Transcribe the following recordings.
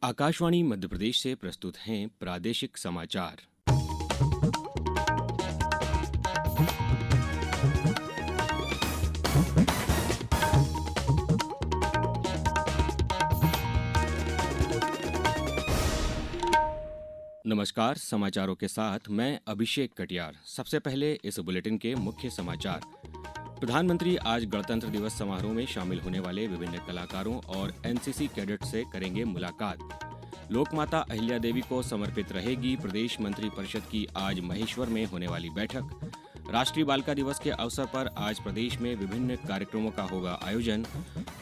आकाशवाणी मध्य प्रदेश से प्रस्तुत हैं प्रादेशिक समाचार। नमस्कार, समाचारों के साथ मैं अभिषेक कटियार। सबसे पहले इस बुलेटिन के मुख्य समाचार। प्रधानमंत्री आज गणतंत्र दिवस समारोह में शामिल होने वाले विभिन्न कलाकारों और एनसीसी कैडेट से करेंगे मुलाकात। लोकमाता अहिल्या देवी को समर्पित रहेगी प्रदेश मंत्रिपरिषद की आज महेश्वर में होने वाली बैठक। राष्ट्रीय बालिका दिवस के अवसर पर आज प्रदेश में विभिन्न कार्यक्रमों का होगा आयोजन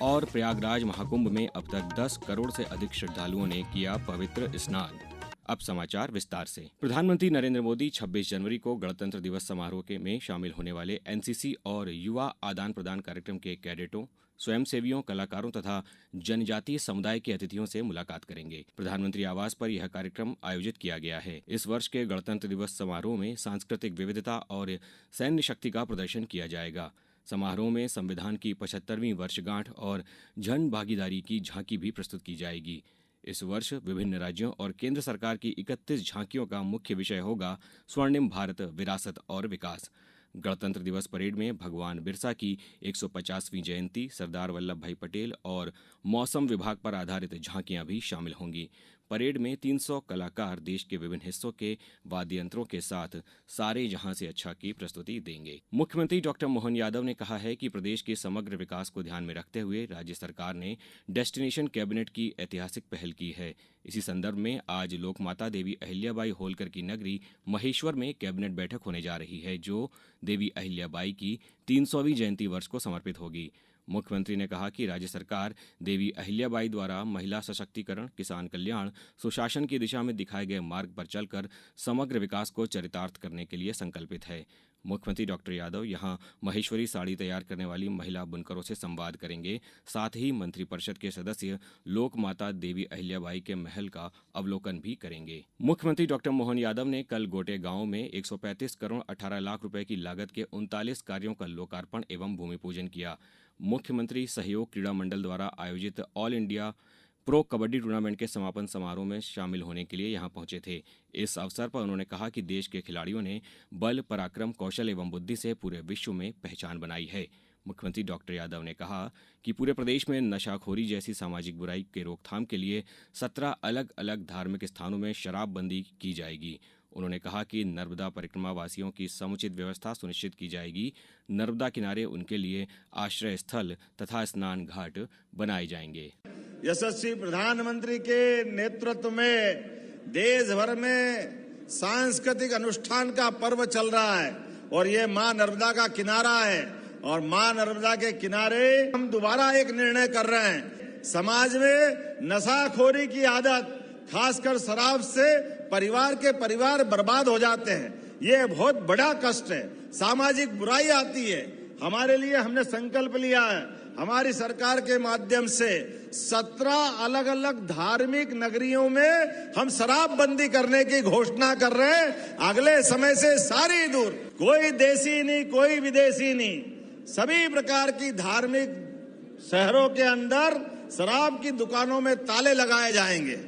और प्रयागराज महाकुंभ में अब तक 10 करोड़ से अधिक श्रद्धालुओं ने किया पवित्र स्नान। अब समाचार विस्तार से। प्रधानमंत्री नरेंद्र मोदी 26 जनवरी को गणतंत्र दिवस समारोह में शामिल होने वाले एनसीसी और युवा आदान प्रदान कार्यक्रम के कैडेटों, स्वयंसेवियों, कलाकारों तथा जनजातीय समुदाय के अतिथियों से मुलाकात करेंगे। प्रधानमंत्री आवास पर यह कार्यक्रम आयोजित किया गया है। इस वर्ष के गणतंत्र दिवस समारोह में सांस्कृतिक विविधता और सैन्य शक्ति का प्रदर्शन किया जाएगा। समारोह में संविधान की 75वीं वर्षगांठ और जन भागीदारी की झांकी भी प्रस्तुत की जाएगी। इस वर्ष विभिन्न राज्यों और केंद्र सरकार की 31 झांकियों का मुख्य विषय होगा स्वर्णिम भारत, विरासत और विकास। गणतंत्र दिवस परेड में भगवान बिरसा की 150वीं जयंती, सरदार वल्लभ भाई पटेल और मौसम विभाग पर आधारित झांकियां भी शामिल होंगी। परेड में 300 कलाकार देश के विभिन्न हिस्सों के वाद्य यंत्रों के साथ सारे जहां से अच्छा की प्रस्तुति देंगे। मुख्यमंत्री डॉक्टर मोहन यादव ने कहा है कि प्रदेश के समग्र विकास को ध्यान में रखते हुए राज्य सरकार ने डेस्टिनेशन कैबिनेट की ऐतिहासिक पहल की है। इसी संदर्भ में आज लोकमाता देवी अहिल्याबाई होलकर की नगरी महेश्वर में कैबिनेट बैठक होने जा रही है, जो देवी अहिल्याबाई की 300वीं जयंती वर्ष को समर्पित होगी। मुख्यमंत्री ने कहा कि राज्य सरकार देवी अहिल्याबाई द्वारा महिला सशक्तिकरण, किसान कल्याण, सुशासन की दिशा में दिखाए गए मार्ग पर चलकर समग्र विकास को चरितार्थ करने के लिए संकल्पित है। मुख्यमंत्री डॉक्टर यादव यहां महेश्वरी साड़ी तैयार करने वाली महिला बुनकरों से संवाद करेंगे। साथ ही मंत्रिपरिषद के सदस्य लोक माता देवी अहिल्याबाई के महल का अवलोकन भी करेंगे। मुख्यमंत्री डॉक्टर मोहन यादव ने कल गोटे गांव में 135 करोड़ 18 लाख रुपए की लागत के 39 कार्यों का लोकार्पण एवं भूमि पूजन किया। मुख्यमंत्री सहयोग क्रीड़ा मंडल द्वारा आयोजित all India pro kabaddi tournament के समापन समारोह में शामिल होने के लिए यहां पहुंचे थे। इस अवसर पर उन्होंने कहा कि देश के खिलाड़ियों ने बल, पराक्रम, कौशल एवं बुद्धि से पूरे विश्व में पहचान बनाई है। मुख्यमंत्री डॉक्टर यादव ने कहा कि पूरे प्रदेश में नशाखोरी जैसी सामाजिक बुराई के रोकथाम के लिए 17 अलग अलग धार्मिक स्थानों में शराबबंदी की जाएगी। उन्होंने कहा कि नर्मदा परिक्रमा वासियों की समुचित व्यवस्था सुनिश्चित की जाएगी। नर्मदा किनारे उनके लिए आश्रय स्थल तथा स्नान घाट बनाए जाएंगे। यशस्वी प्रधानमंत्री के नेतृत्व में देश भर में सांस्कृतिक अनुष्ठान का पर्व चल रहा है और ये मां नर्मदा का किनारा है और मां नर्मदा के किनारे हम दोबारा एक निर्णय कर रहे हैं। समाज में नशाखोरी की आदत, खासकर शराब से परिवार बर्बाद हो जाते हैं। ये बहुत बड़ा कष्ट है, सामाजिक बुराई आती है। हमारे लिए हमने संकल्प लिया है, हमारी सरकार के माध्यम से 17 अलग अलग धार्मिक नगरियों में हम शराबबंदी करने की घोषणा कर रहे हैं। अगले समय से सारी दूर, कोई देसी नहीं, कोई विदेशी नहीं, सभी प्रकार की धार्मिक शहरों के अंदर शराब की दुकानों में ताले लगाए जाएंगे।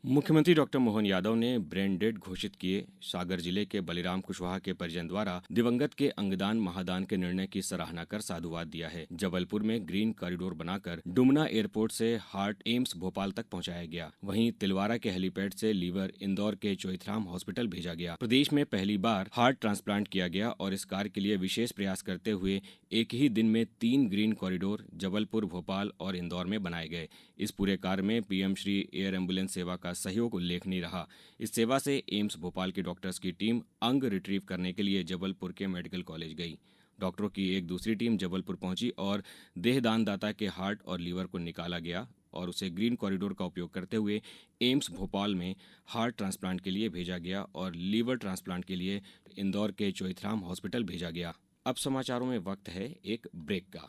मुख्यमंत्री डॉक्टर मोहन यादव ने ब्रेन डेड घोषित किए सागर जिले के बलिराम कुशवाहा के परिजन द्वारा दिवंगत के अंगदान महादान के निर्णय की सराहना कर साधुवाद दिया है। जबलपुर में ग्रीन कॉरिडोर बनाकर डुमना एयरपोर्ट से हार्ट एम्स भोपाल तक पहुंचाया गया। वहीं तिलवारा के हेलीपैड से लीवर इंदौर के चोइथराम हॉस्पिटल भेजा गया। प्रदेश में पहली बार हार्ट ट्रांसप्लांट किया गया और इस कार्य के लिए विशेष प्रयास करते हुए एक ही दिन में 3 ग्रीन कॉरिडोर जबलपुर, भोपाल और इंदौर में बनाए गए। इस पूरे कार्य में पीएम श्री एयर एम्बुलेंस सेवा का सहयोग उल्लेखनीय रहा। इस सेवा से एम्स भोपाल के डॉक्टर्स की टीम अंग रिट्रीव करने के लिए जबलपुर के मेडिकल कॉलेज गई। डॉक्टरों की एक दूसरी टीम जबलपुर पहुंची और देहदान दाता के हार्ट और लीवर को निकाला गया और उसे ग्रीन कॉरिडोर का उपयोग करते हुए एम्स भोपाल में हार्ट ट्रांसप्लांट के लिए भेजा गया और लीवर ट्रांसप्लांट के लिए इंदौर के चोइथराम हॉस्पिटल भेजा गया। अब समाचारों में वक्त है एक ब्रेक का।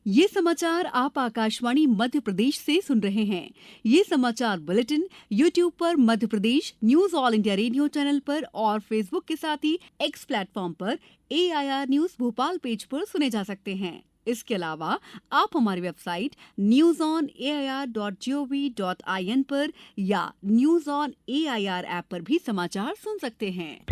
ये समाचार आप आकाशवाणी मध्य प्रदेश से सुन रहे हैं। ये समाचार बुलेटिन YouTube पर Madhya Pradesh news All India Radio channel पर और फेसबुक के साथ ही एक्स प्लेटफॉर्म पर AIR न्यूज भोपाल पेज पर सुने जा सकते हैं। इसके अलावा आप हमारी वेबसाइट newsonair.gov.in पर या न्यूज ऑन एआईआर ऐप पर भी समाचार सुन सकते हैं।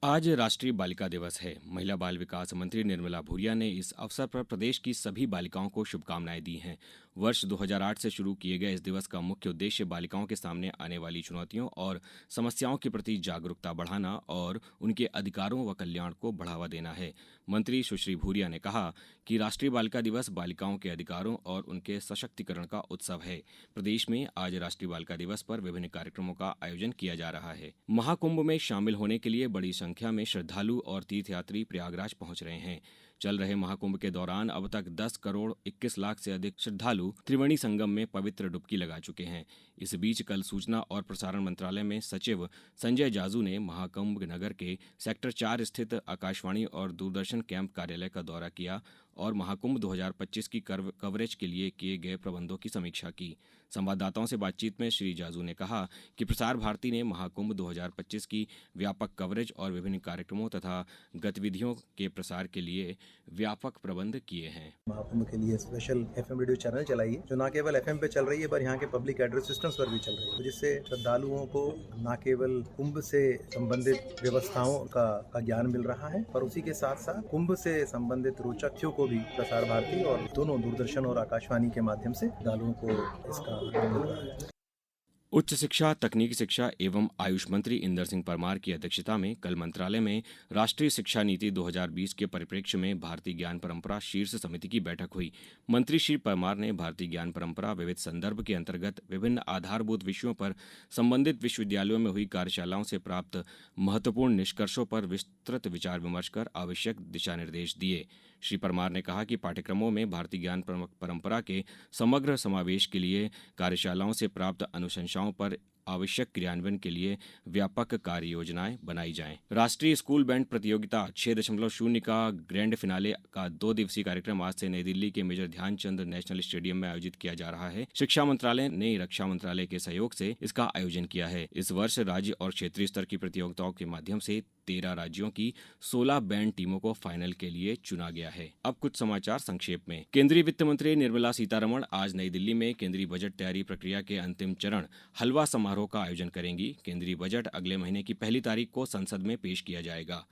आज राष्ट्रीय बालिका दिवस है। महिला बाल विकास मंत्री निर्मला भूरिया ने इस अवसर पर प्रदेश की सभी बालिकाओं को शुभकामनाएं दी हैं। वर्ष 2008 से शुरू किए गए इस दिवस का मुख्य उद्देश्य बालिकाओं के सामने आने वाली चुनौतियों और समस्याओं के प्रति जागरूकता बढ़ाना और उनके अधिकारों व कल्याण को बढ़ावा देना है। मंत्री सुश्री भूरिया ने कहा कि राष्ट्रीय बालिका दिवस बालिकाओं के अधिकारों और उनके सशक्तिकरण का उत्सव है। प्रदेश में आज राष्ट्रीय बालिका दिवस पर विभिन्न कार्यक्रमों का आयोजन किया जा रहा है। महाकुंभ में शामिल होने के लिए बड़ी संख्या में श्रद्धालु और तीर्थयात्री प्रयागराज पहुंच रहे हैं। चल रहे महाकुंभ के दौरान अब तक 10 करोड़ 21 लाख से अधिक श्रद्धालु त्रिवेणी संगम में पवित्र डुबकी लगा चुके हैं। इस बीच कल सूचना और प्रसारण मंत्रालय में सचिव संजय जाजू ने महाकुंभ नगर के सेक्टर 4 स्थित आकाशवाणी और दूरदर्शन कैंप कार्यालय का दौरा किया और महाकुंभ 2025 की कवरेज के लिए किए गए प्रबंधों की समीक्षा की। संवाददाताओं से बातचीत में श्री जाजू ने कहा कि प्रसार भारती ने महाकुंभ 2025 की व्यापक कवरेज और विभिन्न कार्यक्रमों तथा गतिविधियों के प्रसार के लिए व्यापक प्रबंध किए हैं। महाकुंभ के लिए स्पेशल एफएम रेडियो चैनल चलाई है, जो न केवल एफएम पे चल रही है पर यहाँ के पब्लिक एड्रेस सिस्टम्स पर भी चल रही है, जिससे श्रद्धालुओं को न केवल कुंभ से संबंधित व्यवस्थाओं का ज्ञान मिल रहा है पर उसी के साथ साथ कुंभ से संबंधित रोचक को भी प्रसार भारती और दोनों दूरदर्शन और आकाशवाणी के माध्यम से श्रद्धालुओं को इसका मिल रहा है। उच्च शिक्षा, तकनीकी शिक्षा एवं आयुष मंत्री इंदर सिंह परमार की अध्यक्षता में कल मंत्रालय में राष्ट्रीय शिक्षा नीति 2020 के परिप्रेक्ष्य में भारतीय ज्ञान परंपरा शीर्ष समिति की बैठक हुई। मंत्री श्री परमार ने भारतीय ज्ञान परंपरा विविध संदर्भ के अंतर्गत विभिन्न आधारभूत विषयों पर संबंधित विश्वविद्यालयों में हुई कार्यशालाओं से प्राप्त महत्वपूर्ण निष्कर्षों पर विस्तृत विचार विमर्श कर आवश्यक दिशा निर्देश दिए। श्री परमार ने कहा कि पाठ्यक्रमों में भारतीय ज्ञान परंपरा के समग्र समावेश के लिए कार्यशालाओं से प्राप्त अनुशंसाओं पर आवश्यक क्रियान्वयन के लिए व्यापक कार्य योजनाएं बनाई जाएं। राष्ट्रीय स्कूल बैंड प्रतियोगिता 6.0 का ग्रैंड फिनाले का 2 दिवसीय कार्यक्रम आज से नई दिल्ली के मेजर ध्यानचंद नेशनल स्टेडियम में आयोजित किया जा रहा है। शिक्षा मंत्रालय ने रक्षा मंत्रालय के सहयोग से इसका आयोजन किया है। इस वर्ष राज्य और क्षेत्रीय स्तर की प्रतियोगिताओं के माध्यम से 13 राज्यों की 16 बैंड टीमों को फाइनल के लिए चुना गया है। अब कुछ समाचार संक्षेप में। केंद्रीय वित्त मंत्री निर्मला सीतारमण आज नई दिल्ली में केंद्रीय बजट तैयारी प्रक्रिया के अंतिम चरण हलवा समारोह का आयोजन करेंगी। केंद्रीय बजट अगले महीने की 1 तारीख को संसद में पेश किया जाएगा।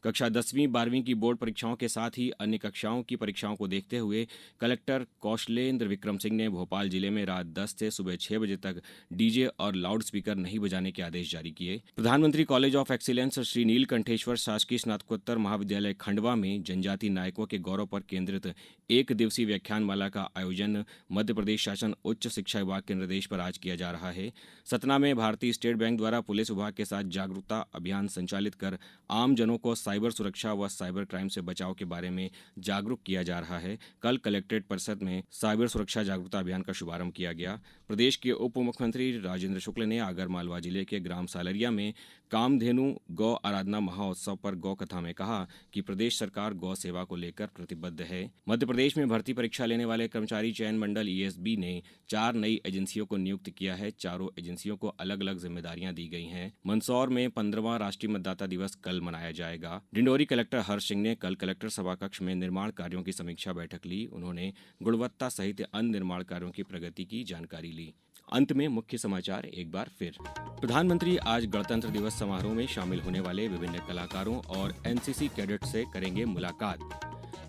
कक्षा 10वीं 12वीं की बोर्ड परीक्षाओं के साथ ही अन्य कक्षाओं की परीक्षाओं को देखते हुए कलेक्टर कौशलेंद्र विक्रम सिंह ने भोपाल जिले में रात 10 से सुबह 6 बजे तक डीजे और लाउड स्पीकर नहीं बजाने के आदेश जारी किए। प्रधानमंत्री college of excellence Shri Neelkantheshwar शासकीय स्नातकोत्तर महाविद्यालय खंडवा में जनजाति नायकों के गौरव पर केंद्रित 1 दिवसीय व्याख्यानमाला का आयोजन मध्य प्रदेश शासन उच्च शिक्षा विभाग के निर्देश पर आज किया जा रहा है। सतना में भारतीय स्टेट बैंक द्वारा पुलिस विभाग के साथ जागरूकता अभियान संचालित कर आम जनों को साइबर सुरक्षा व साइबर क्राइम से बचाव के बारे में जागरूक किया जा रहा है। कल कलेक्ट्रेट परिषद में साइबर सुरक्षा जागरूकता अभियान का शुभारंभ किया गया। प्रदेश के उप मुख्यमंत्री राजेंद्र शुक्ल ने आगरमालवा जिले के ग्राम सालरिया में कामधेनु गौ आराधना महोत्सव पर गौ कथा में कहा कि प्रदेश सरकार गौ सेवा को लेकर प्रतिबद्ध है। मध्य प्रदेश में भर्ती परीक्षा लेने वाले कर्मचारी चयन मंडल ईएसबी ने 4 नई एजेंसियों को नियुक्त किया है। चारों एजेंसियों को अलग अलग जिम्मेदारियां दी गई हैं। मंदसौर में 15वां राष्ट्रीय मतदाता दिवस कल मनाया जाएगा। डिंडोरी कलेक्टर हर्ष सिंह ने कल कलेक्टर सभा कक्ष में निर्माण कार्यों की समीक्षा बैठक ली। उन्होंने गुणवत्ता सहित अन्य निर्माण कार्यों की प्रगति की जानकारी ली। अंत में मुख्य समाचार एक बार फिर। प्रधानमंत्री आज गणतंत्र दिवस समारोह में शामिल होने वाले विभिन्न कलाकारों और एनसीसी कैडेट से करेंगे मुलाकात।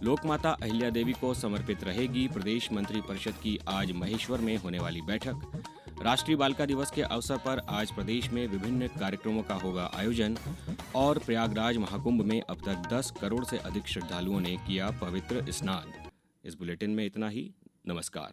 लोकमाता अहिल्या देवी को समर्पित रहेगी प्रदेश मंत्री परिषद की आज महेश्वर में होने वाली बैठक। राष्ट्रीय बालिका दिवस के अवसर पर आज प्रदेश में विभिन्न कार्यक्रमों का होगा आयोजन और प्रयागराज महाकुंभ में अब तक 10 करोड़ से अधिक श्रद्धालुओं ने किया पवित्र स्नान। इस बुलेटिन में इतना ही। नमस्कार।